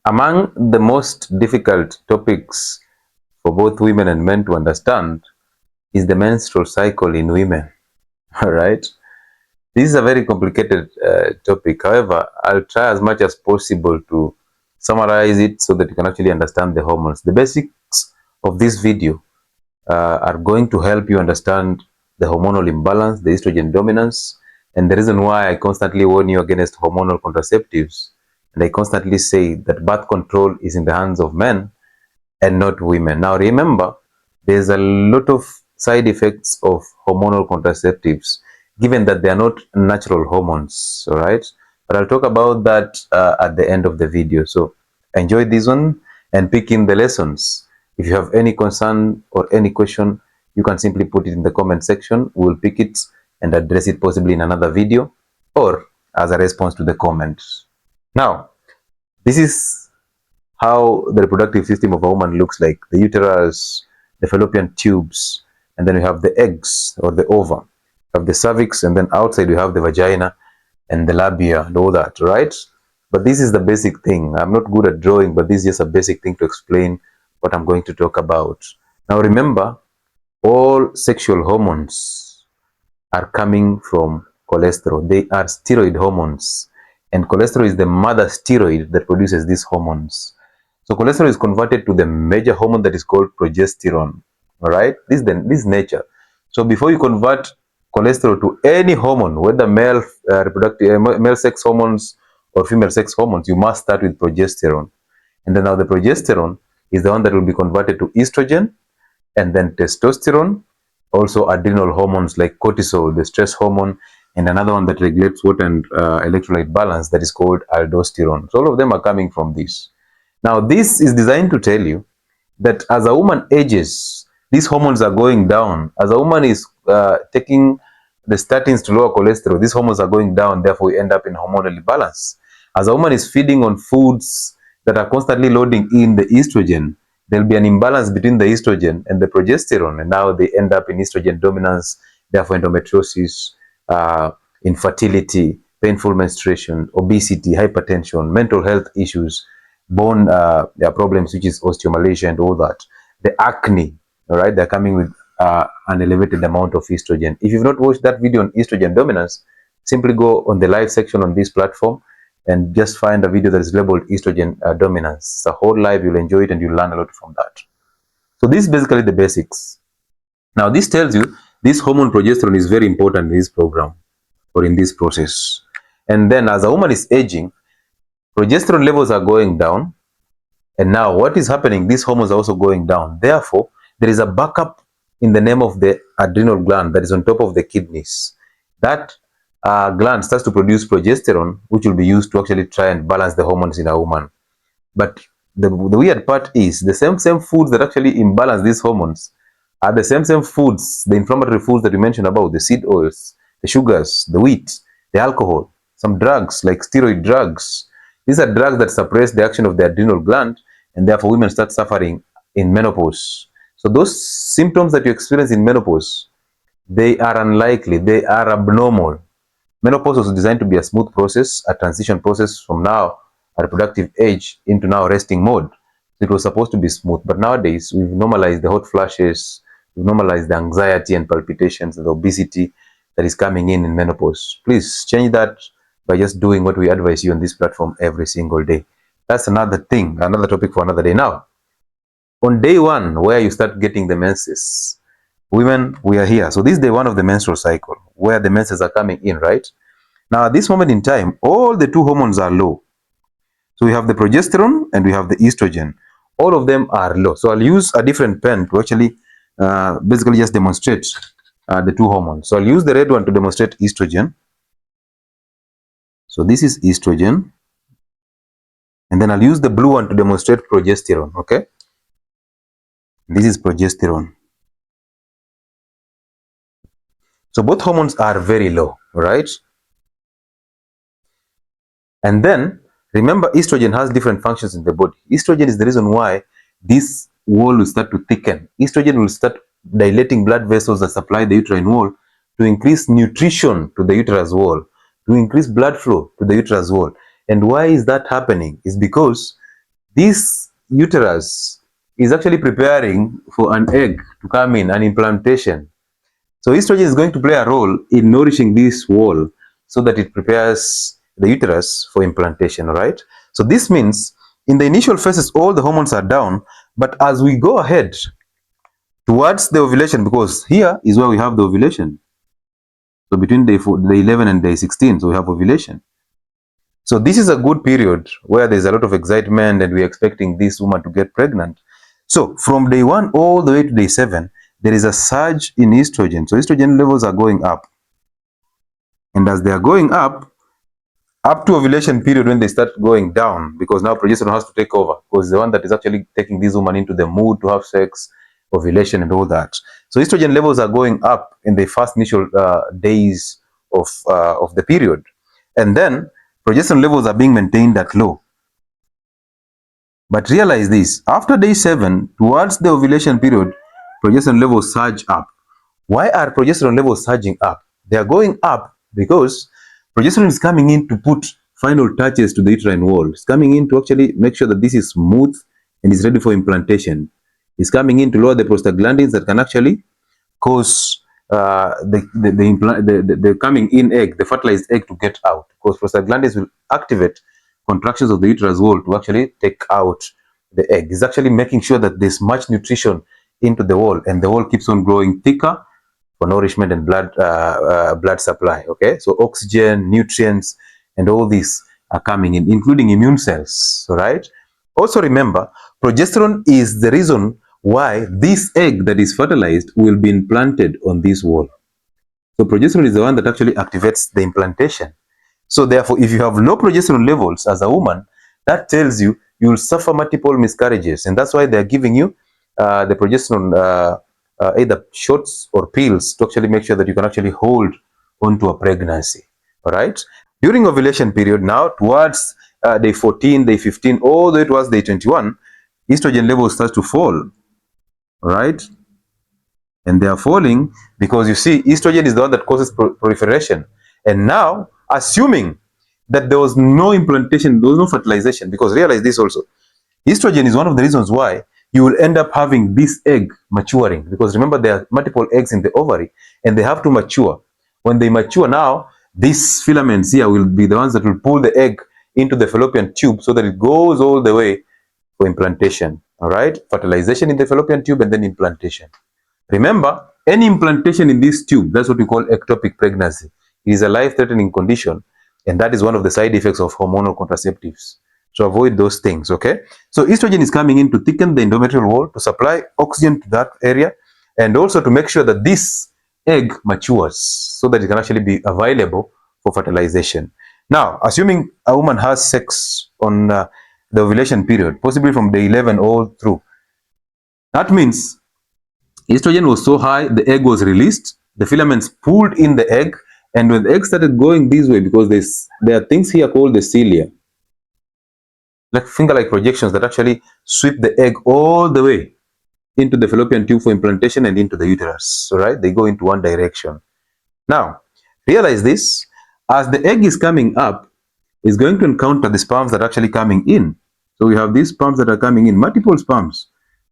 Among the most difficult topics for both women and men to understand is the menstrual cycle in women. All right. This is a very complicated topic. However, I'll try as much as possible to summarize it so that you can actually understand the hormones. The basics of this video are going to help you understand the hormonal imbalance, the estrogen dominance, and the reason why I constantly warn you against hormonal contraceptives. And I constantly say that birth control is in the hands of men and not women. Now remember, there's a lot of side effects of hormonal contraceptives, given that they are not natural hormones, all right? But I'll talk about that at the end of the video. So enjoy this one and pick in the lessons. If you have any concern or any question, you can simply put it in the comment section. We'll pick it and address it possibly in another video or as a response to the comments. Now, this is how the reproductive system of a woman looks like: the uterus, the fallopian tubes, and then we have the eggs or the ova, we have the cervix, and then outside we have the vagina and the labia and all that, right? But this is the basic thing. I'm not good at drawing, but this is just a basic thing to explain what I'm going to talk about. Now remember, all sexual hormones are coming from cholesterol. They are steroid hormones, and cholesterol is the mother steroid that produces these hormones. So cholesterol is converted to the major hormone that is called progesterone. All right, this is nature. So before you convert cholesterol to any hormone, whether male male sex hormones or female sex hormones, you must start with progesterone. And then now the progesterone is the one that will be converted to estrogen, and then testosterone, also adrenal hormones like cortisol, the stress hormone, and another one that regulates water and electrolyte balance, that is called aldosterone. So all of them are coming from this. Now this is designed to tell you that as a woman ages, these hormones are going down. As a woman is taking the statins to lower cholesterol, these hormones are going down, therefore we end up in hormonal imbalance. As a woman is feeding on foods that are constantly loading in the estrogen, there'll be an imbalance between the estrogen and the progesterone, and now they end up in estrogen dominance, therefore endometriosis, infertility, painful menstruation, obesity, hypertension, mental health issues, bone problems, which is osteomalacia and all that. The acne, all right, they're coming with an elevated amount of estrogen. If you've not watched that video on estrogen dominance, simply go on the live section on this platform and just find a video that is labeled estrogen dominance. It's a whole live, you'll enjoy it and you'll learn a lot from that. So this is basically the basics. Now this tells you this hormone progesterone is very important in this program or in this process. And then as a woman is aging, progesterone levels are going down, and now what is happening? These hormones are also going down. Therefore, there is a backup in the name of the adrenal gland that is on top of the kidneys. That gland starts to produce progesterone, which will be used to actually try and balance the hormones in a woman. But the weird part is the same foods that actually imbalance these hormones are the same foods, the inflammatory foods that we mentioned about, the seed oils, the sugars, the wheat, the alcohol, some drugs like steroid drugs. These are drugs that suppress the action of the adrenal gland, and therefore women start suffering in menopause. So those symptoms that you experience in menopause, they are unlikely, they are abnormal. Menopause was designed to be a smooth process, a transition process from now a reproductive age into now resting mode. So it was supposed to be smooth, but nowadays we've normalized the hot flashes, we've normalized the anxiety and palpitations, the obesity that is coming in menopause. Please change that by just doing what we advise you on this platform every single day. That's another thing, another topic for another day. Now, on day one, where you start getting the menses, women, we are here. So this is day one of the menstrual cycle, where the menses are coming in, right? Now, at this moment in time, all the two hormones are low. So we have the progesterone and we have the estrogen. All of them are low. So I'll use a different pen to actually basically just demonstrate the two hormones. So I'll use the red one to demonstrate estrogen. So this is estrogen. And then I'll use the blue one to demonstrate progesterone, okay? This is progesterone. So both hormones are very low, right? And then remember, estrogen has different functions in the body. Estrogen is the reason why this wall will start to thicken. Estrogen will start dilating blood vessels that supply the uterine wall to increase nutrition to the uterus wall, to increase blood flow to the uterus wall. And why is that happening? Is because this uterus is actually preparing for an egg to come in, an implantation. So estrogen is going to play a role in nourishing this wall so that it prepares the uterus for implantation, all right? So this means in the initial phases, all the hormones are down, but as we go ahead towards the ovulation, because here is where we have the ovulation. So between day 11 and day 16, so we have ovulation. So this is a good period where there's a lot of excitement and we're expecting this woman to get pregnant. So from day 1 all the way to day 7, there is a surge in estrogen. So estrogen levels are going up. And as they are going up to ovulation period, when they start going down, because now progesterone has to take over, because the one that is actually taking this woman into the mood to have sex, ovulation and all that. So estrogen levels are going up in the first initial days of the period. And then progesterone levels are being maintained at low. But realize this, after day 7, towards the ovulation period, progesterone levels surge up. Why are progesterone levels surging up? They are going up because progesterone is coming in to put final touches to the uterine wall. It's coming in to actually make sure that this is smooth and is ready for implantation. It's coming in to lower the prostaglandins that can actually cause the coming in egg, the fertilized egg, to get out, because prostaglandins will activate contractions of the uterus wall to actually take out the egg. It's actually making sure that there's much nutrition into the wall, and the wall keeps on growing thicker for nourishment and blood supply. Okay, so oxygen, nutrients, and all these are coming in, including immune cells. All right. Also remember, progesterone is the reason why this egg that is fertilized will be implanted on this wall. So progesterone is the one that actually activates the implantation. So therefore, if you have low progesterone levels as a woman, that tells you you will suffer multiple miscarriages, and that's why they're giving you the progesterone either shots or pills to actually make sure that you can actually hold onto a pregnancy. All right. During ovulation period, now towards day 14, day 15, all the way towards day 21, estrogen levels start to fall. All right. And they are falling because you see, estrogen is the one that causes proliferation. And now, assuming that there was no implantation, there was no fertilization, because realize this also, estrogen is one of the reasons why you will end up having this egg maturing, because remember, there are multiple eggs in the ovary and they have to mature. When they mature now, these filaments here will be the ones that will pull the egg into the fallopian tube so that it goes all the way for implantation. All right, fertilization in the fallopian tube and then implantation. Remember, any implantation in this tube, that's what we call ectopic pregnancy. It is a life-threatening condition, and that is one of the side effects of hormonal contraceptives. So avoid those things, okay? So estrogen is coming in to thicken the endometrial wall, to supply oxygen to that area, and also to make sure that this egg matures so that it can actually be available for fertilization. Now, assuming a woman has sex on the ovulation period, possibly from day 11 all through, that means estrogen was so high, the egg was released, the filaments pulled in the egg, and when the egg started going this way, because there are things here called the cilia, like finger-like projections that actually sweep the egg all the way into the fallopian tube for implantation and into the uterus. All right, they go into one direction. Now, realize this, as the egg is coming up, it's going to encounter the sperms that are actually coming in. So we have these sperms that are coming in, multiple sperms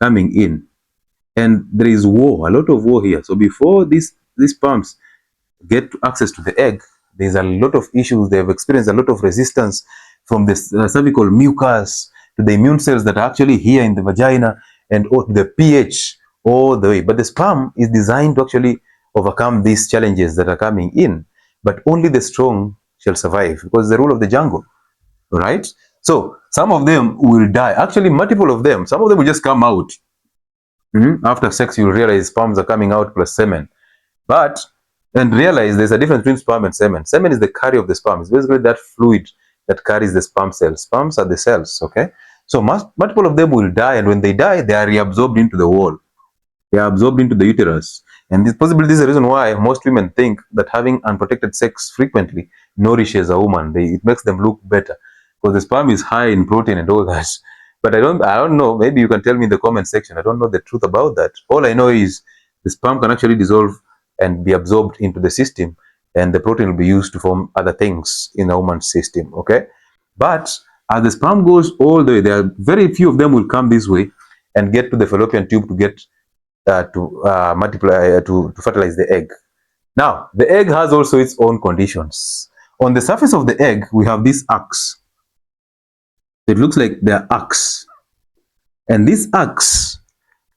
coming in. And there is war, a lot of war here. So before these sperms get access to the egg, there's a lot of issues. They have experienced a lot of resistance from the cervical mucus to the immune cells that are actually here in the vagina, and the pH all the way. But the sperm is designed to actually overcome these challenges that are coming in. But only the strong shall survive, because it's the rule of the jungle. Right? So some of them will die. Actually, multiple of them. Some of them will just come out. After sex, you'll realize sperms are coming out plus semen. And realize there's a difference between sperm and semen. Semen is the carrier of the sperm. It's basically that fluid that carries the sperm cells. Sperms are the cells, okay? So multiple of them will die, and when they die, they are reabsorbed into the wall. They are absorbed into the uterus. And this is the reason why most women think that having unprotected sex frequently nourishes a woman. It makes them look better, because the sperm is high in protein and all that. But I don't know. Maybe you can tell me in the comment section. I don't know the truth about that. All I know is the sperm can actually dissolve and be absorbed into the system, and the protein will be used to form other things in a woman's system. Okay, but As the sperm goes all the way, there are very few of them will come this way and get to the fallopian tube to get to multiply, to fertilize the egg. Now, the egg has also its own conditions. On the surface of the egg, we have these arcs. It looks like they're arcs. And these arcs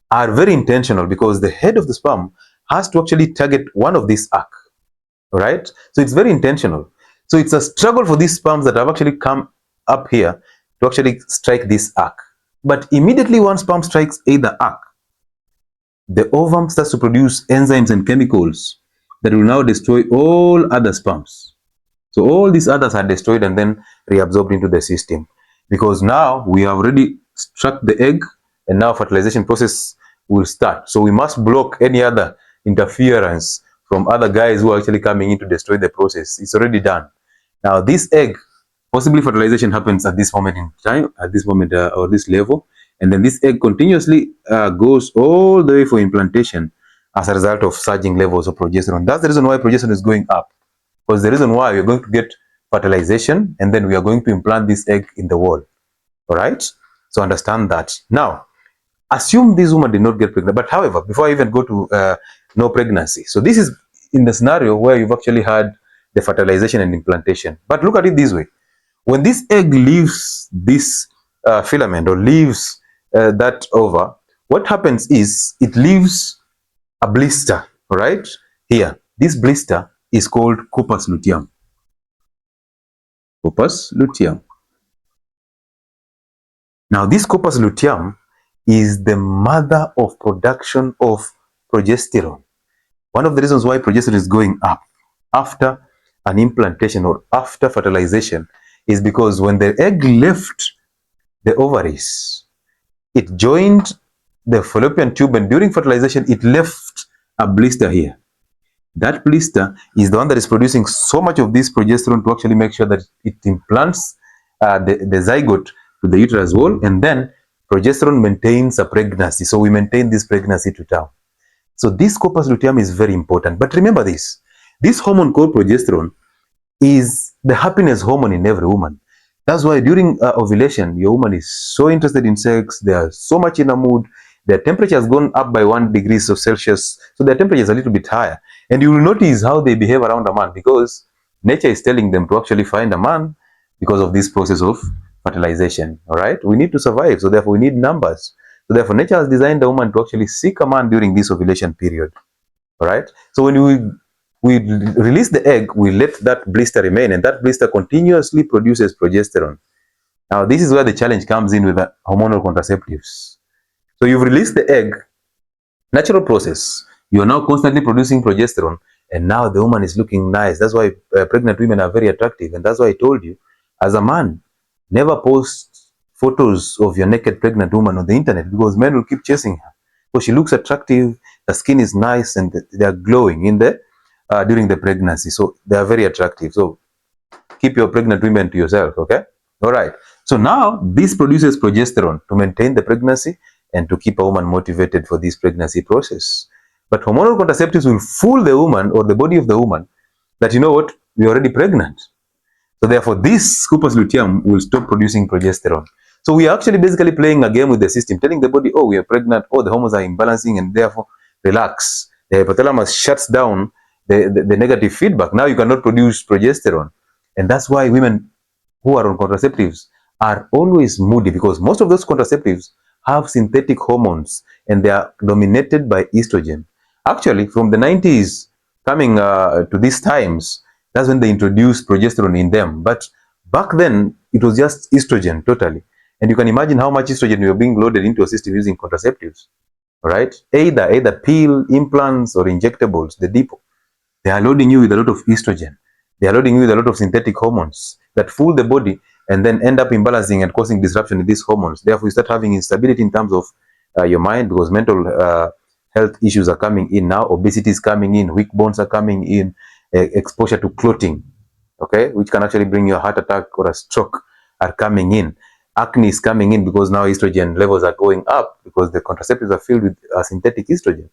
are very intentional because the head of the sperm has to actually target one of these arcs, right? So it's very intentional. So it's a struggle for these sperms that have actually come up here to actually strike this arc. But immediately one sperm strikes either arc, the ovum starts to produce enzymes and chemicals that will now destroy all other sperms. So all these others are destroyed and then reabsorbed into the system, because now we have already struck the egg and now fertilization process will start. So we must block any other interference from other guys who are actually coming in to destroy the process. It's already done. Now this egg, possibly fertilization happens at this moment in time, at this moment or this level, and then this egg continuously goes all the way for implantation as a result of surging levels of progesterone. That's the reason why progesterone is going up, because the reason why we're going to get fertilization and then we are going to implant this egg in the wall. All right, so understand that. Now assume this woman did not get pregnant, but however, before I even go to no pregnancy, so this is in the scenario where you've actually had the fertilization and implantation. But look at it this way: when this egg leaves this filament or leaves that ova, what happens is it leaves a blister, right here. This blister is called corpus luteum. Corpus luteum. Now this corpus luteum is the mother of production of progesterone. One of the reasons why progesterone is going up after an implantation or after fertilization is because when the egg left the ovaries, it joined the fallopian tube, and during fertilization it left a blister here. That blister is the one that is producing so much of this progesterone to actually make sure that it implants the zygote to the uterus wall, and then progesterone maintains a pregnancy. So we maintain this pregnancy to term. So this corpus luteum is very important. But remember this hormone called progesterone is the happiness hormone in every woman. That's why during ovulation, your woman is so interested in sex, they are so much in a mood, their temperature has gone up by 1 degree Celsius, so their temperature is a little bit higher. And you will notice how they behave around a man, because nature is telling them to actually find a man because of this process of fertilization. All right, we need to survive, so therefore we need numbers. So therefore nature has designed a woman to actually seek a man during this ovulation period. All right, so when we release the egg, we let that blister remain, and that blister continuously produces progesterone. Now this is where the challenge comes in with the hormonal contraceptives. So you've released the egg, natural process, you are now constantly producing progesterone, and now the woman is looking nice. That's why pregnant women are very attractive, and that's why I told you, as a man, never post photos of your naked pregnant woman on the internet, because men will keep chasing her. So she looks attractive, the skin is nice, and they are glowing in the during the pregnancy. So they are very attractive. So keep your pregnant women to yourself, okay? All right. So now this produces progesterone to maintain the pregnancy and to keep a woman motivated for this pregnancy process. But hormonal contraceptives will fool the woman or the body of the woman that, you know what, we're already pregnant. So therefore this corpus luteum will stop producing progesterone. So we are actually basically playing a game with the system, telling the body, oh, we are pregnant, oh, the hormones are imbalancing, and therefore relax. The hypothalamus shuts down the negative feedback. Now you cannot produce progesterone. And that's why women who are on contraceptives are always moody, because most of those contraceptives have synthetic hormones and they are dominated by estrogen. Actually, from the 90s coming to these times, that's when they introduced progesterone in them. But back then, it was just estrogen totally. And you can imagine how much estrogen you're being loaded into a system using contraceptives, right? Either pill, implants, or injectables, the depot. They are loading you with a lot of estrogen. They are loading you with a lot of synthetic hormones that fool the body and then end up imbalancing and causing disruption in these hormones. Therefore, you start having instability in terms of your mind, because mental health issues are coming in now. Obesity is coming in, weak bones are coming in, exposure to clotting, okay, which can actually bring you a heart attack or a stroke, are coming in. Acne is coming in because now estrogen levels are going up because the contraceptives are filled with synthetic estrogen.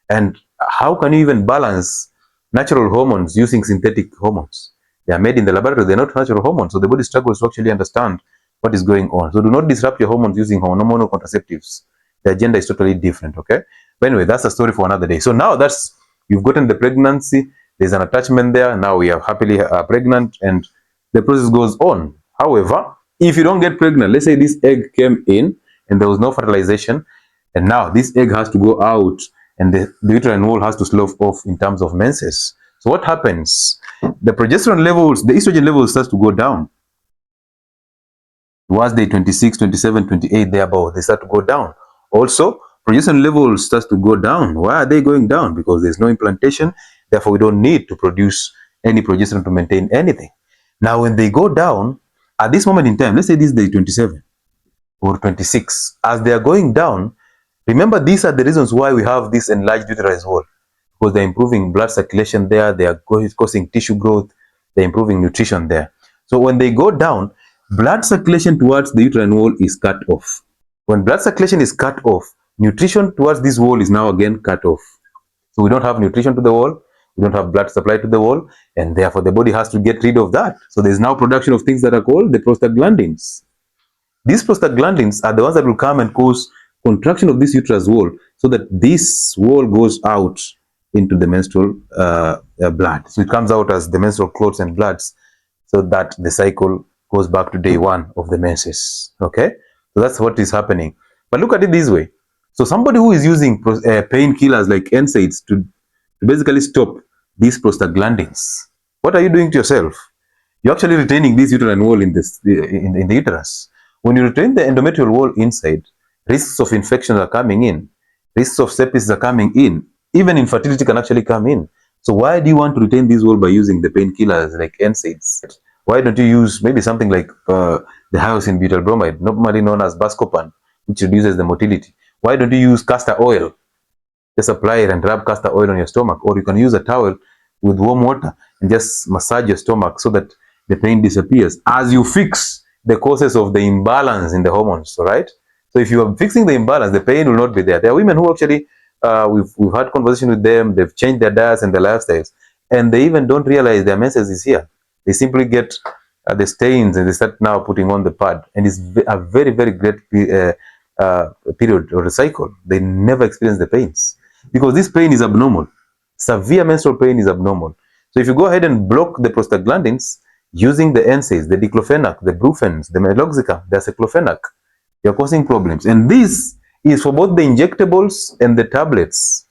And how can you even balance natural hormones using synthetic hormones? They are made in the laboratory, they're not natural hormones. So the body struggles to actually understand what is going on. So do not disrupt your hormones using hormonal contraceptives. The agenda is totally different, okay? But anyway, that's a story for another day. So now that's, you've gotten the pregnancy, there's an attachment there, now we are happily pregnant, and the process goes on. However, if you don't get pregnant, let's say this egg came in and there was no fertilization, and now this egg has to go out and the uterine wall has to slough off in terms of menses. So what happens? The progesterone levels, the estrogen levels starts to go down. Towards day 26, 27, 28, thereabout, they start to go down. Also, progesterone levels starts to go down. Why are they going down? Because there's no implantation. Therefore, we don't need to produce any progesterone to maintain anything. Now, when they go down, at this moment in time, let's say this is day 27 or 26, as they are going down, remember, these are the reasons why we have this enlarged uterus wall, because they're improving blood circulation there, they are causing tissue growth, they're improving nutrition there. So when they go down, blood circulation towards the uterine wall is cut off. When blood circulation is cut off, nutrition towards this wall is now again cut off. So we don't have nutrition to the wall, we don't have blood supply to the wall, and therefore the body has to get rid of that. So there's now production of things that are called the prostaglandins. These prostaglandins are the ones that will come and cause contraction of this uterus wall, so that this wall goes out into the menstrual blood. So it comes out as the menstrual clots and bloods, so that the cycle goes back to day 1 of the menses. Okay, so that's what is happening. But look at it this way. So somebody who is using painkillers like NSAIDs to basically stop these prostaglandins, what are you doing to yourself? You're actually retaining this uterine wall in the uterus. When you retain the endometrial wall inside, risks of infections are coming in, risks of sepsis are coming in, even infertility can actually come in. So why do you want to retain this wall by using the painkillers like NSAIDs? Why don't you use maybe something like the hyoscine butyl bromide, normally known as Buscopan, which reduces the motility? Why don't you use castor oil? Just apply it and rub castor oil on your stomach, or you can use a towel with warm water and just massage your stomach so that the pain disappears as you fix the causes of the imbalance in the hormones, right? So if you are fixing the imbalance, the pain will not be there. There are women who actually, we've had conversation with them, they've changed their diets and their lifestyles, and they even don't realize their menses is here. They simply get the stains and they start now putting on the pad, and it's a very, very great period or a cycle. They never experience the pains because this pain is abnormal. Severe menstrual pain is abnormal. So if you go ahead and block the prostaglandins using the NSAIDs, the diclofenac, the brufens, the meloxicam, the aceclofenac, you're causing problems. And this is for both the injectables and the tablets.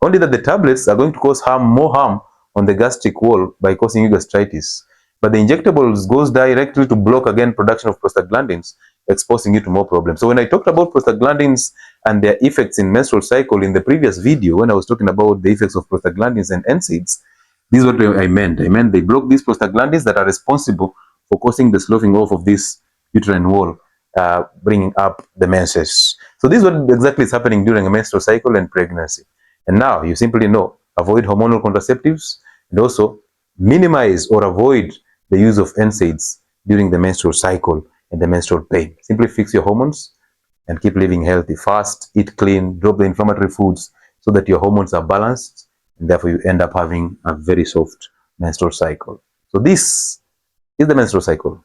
Only that the tablets are going to cause more harm on the gastric wall by causing you gastritis. But the injectables goes directly to block again production of prostaglandins, exposing you to more problems. So when I talked about prostaglandins and their effects in menstrual cycle in the previous video, when I was talking about the effects of prostaglandins and NSAIDs, this is what I meant. I meant they block these prostaglandins that are responsible for causing the sloughing off of this uterine wall, bringing up the menses. So this is what exactly is happening during a menstrual cycle and pregnancy. And now you simply know, avoid hormonal contraceptives and also minimize or avoid the use of NSAIDs during the menstrual cycle and the menstrual pain. Simply fix your hormones and keep living healthy. Fast, eat clean, drop the inflammatory foods so that your hormones are balanced, and therefore you end up having a very soft menstrual cycle. So this is the menstrual cycle.